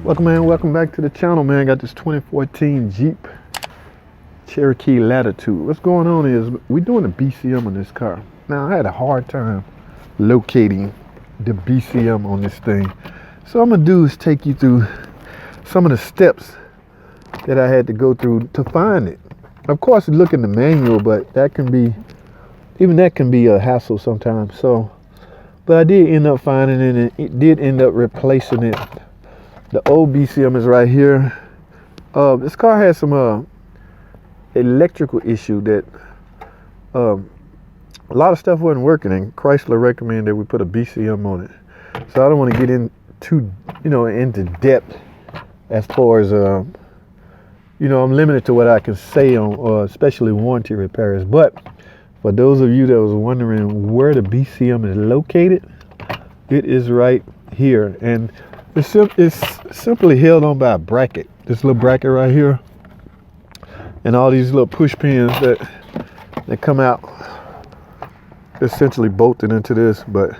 Welcome back to the channel, man. Got this 2014 Jeep Cherokee Latitude. What's going on is we're doing a BCM on this car. Now, I had a hard time locating the BCM on this thing. So I'm gonna do is take you through some of the steps that I had to go through to find it. Of course, look in the manual, but that can be a hassle sometimes. But I did end up finding it, and it did end up replacing it. The old BCM is right here. This car has some electrical issue that a lot of stuff wasn't working, and Chrysler recommended we put a BCM on it. So I don't want to get into depth as far as I'm limited to what I can say on especially warranty repairs. But for those of you that was wondering where the BCM is located, it is right here, and it's simply held on by a bracket. This little bracket right here, and all these little push pins that come out, essentially bolted into this. But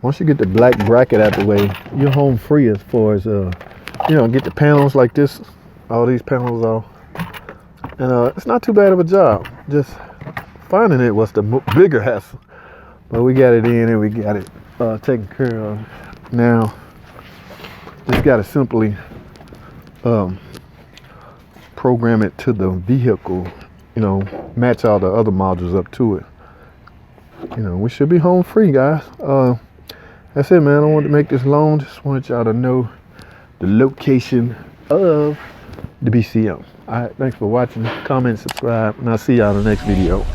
once you get the black bracket out the way, you're home free as far as get the panels like this, all these panels off, and it's not too bad of a job. Just finding it was the bigger hassle, but we got it in and we got it taken care of. Now just got to simply program it to the vehicle, match all the other modules up to it. We should be home free, guys. That's it, man. I don't want to make this long. Just wanted y'all to know the location of the BCM. All right, thanks for watching. Comment, subscribe, and I'll see y'all in the next video.